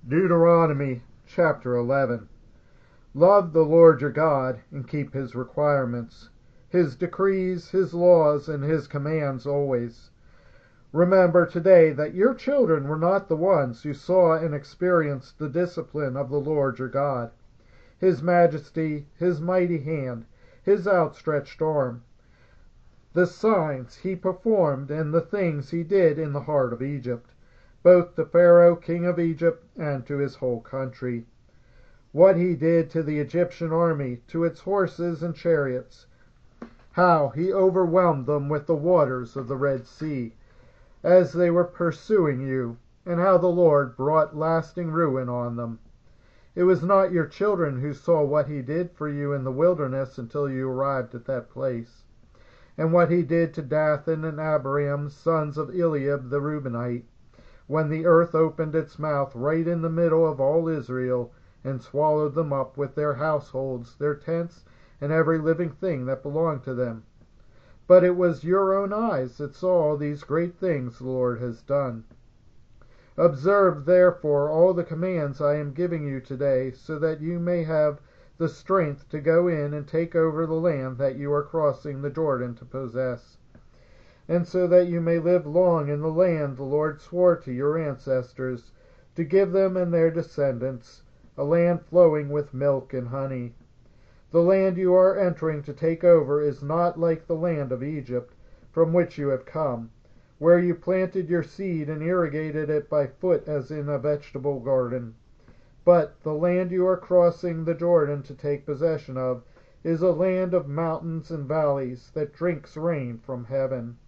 Deuteronomy Chapter 11. Love the Lord your God, and keep his requirements, his decrees, his laws, and his commands always. Remember today that your children were not the ones who saw and experienced the discipline of the Lord your God, his majesty, his mighty hand, his outstretched arm, the signs he performed, and the things he did in the heart of Egypt, both to Pharaoh king of Egypt and to his whole country. What he did to the Egyptian army, to its horses and chariots, how he overwhelmed them with the waters of the Red Sea as they were pursuing you, and how the Lord brought lasting ruin on them. It was not your children who saw what he did for you in the wilderness until you arrived at that place, and what he did to Dathan and Abiram, sons of Eliab the Reubenite, when the earth opened its mouth right in the middle of all Israel, and swallowed them up with their households, their tents, and every living thing that belonged to them. But it was your own eyes that saw all these great things the Lord has done. Observe therefore all the commands I am giving you today, so that you may have the strength to go in and take over the land that you are crossing the Jordan to possess, and so that you may live long in the land the Lord swore to your ancestors to give them and their descendants, a land flowing with milk and honey. The land you are entering to take over is not like the land of Egypt, from which you have come, where you planted your seed and irrigated it by foot as in a vegetable garden. But the land you are crossing the Jordan to take possession of is a land of mountains and valleys that drinks rain from heaven.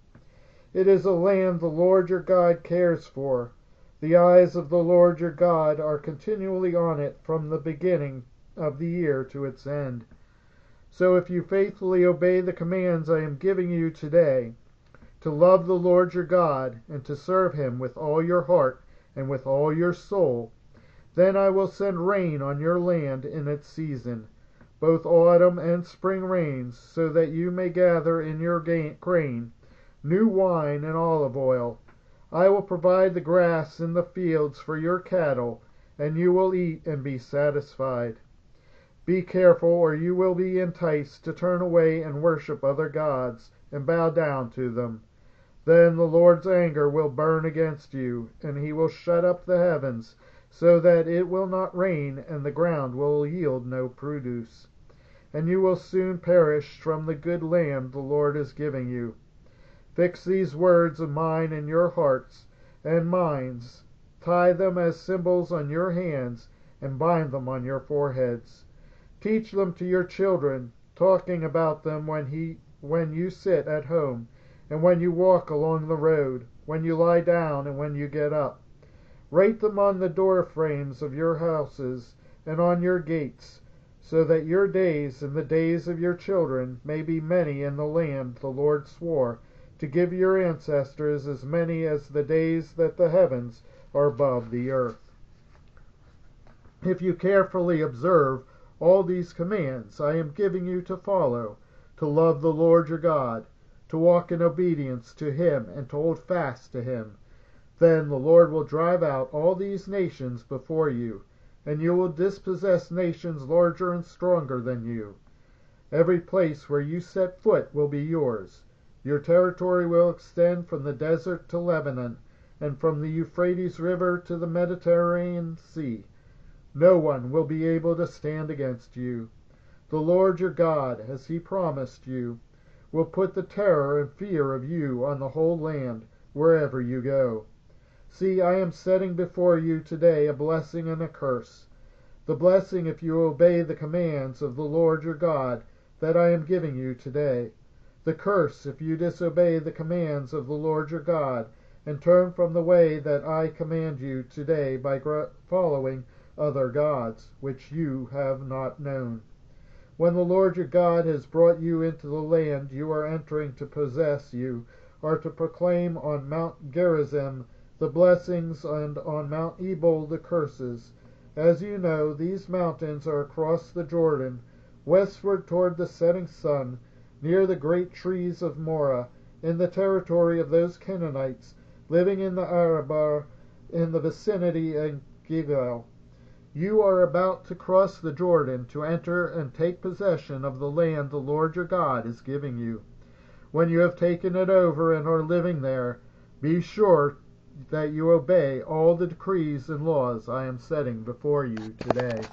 It is a land the Lord your God cares for. The eyes of the Lord your God are continually on it from the beginning of the year to its end. So if you faithfully obey the commands I am giving you today, to love the Lord your God, and to serve him with all your heart and with all your soul, then I will send rain on your land in its season, both autumn and spring rains, so that you may gather in your grain, new wine and olive oil. I will provide the grass in the fields for your cattle, and you will eat and be satisfied. Be careful, or you will be enticed to turn away and worship other gods, and bow down to them. Then the Lord's anger will burn against you, and he will shut up the heavens, so that it will not rain, and the ground will yield no produce. And you will soon perish from the good land the Lord is giving you. Fix these words of mine in your hearts and minds. Tie them as symbols on your hands, and bind them on your foreheads. Teach them to your children, talking about them when you sit at home, and when you walk along the road, when you lie down and when you get up. Write them on the door frames of your houses and on your gates, so that your days and the days of your children may be many in the land the Lord swore to give your ancestors, as many as the days that the heavens are above the earth. If you carefully observe all these commands I am giving you to follow, to love the Lord your God, to walk in obedience to him, and to hold fast to him, then the Lord will drive out all these nations before you, and you will dispossess nations larger and stronger than you. Every place where you set foot will be yours. Your territory will extend from the desert to Lebanon, and from the Euphrates River to the Mediterranean Sea. No one will be able to stand against you. The Lord your God, as he promised you, will put the terror and fear of you on the whole land wherever you go. See, I am setting before you today a blessing and a curse. The blessing if you obey the commands of the Lord your God that I am giving you today. The curse if you disobey the commands of the Lord your God, and turn from the way that I command you today by following other gods, which you have not known. When the Lord your God has brought you into the land you are entering to possess, you are to proclaim on Mount Gerizim the blessings, and on Mount Ebal the curses. As you know, these mountains are across the Jordan, westward toward the setting sun, near the great trees of Morah, in the territory of those Canaanites living in the Arabah in the vicinity, and Gilgal. You are about to cross the Jordan to enter and take possession of the land the Lord your God is giving you. When you have taken it over and are living there, be sure that you obey all the decrees and laws I am setting before you today.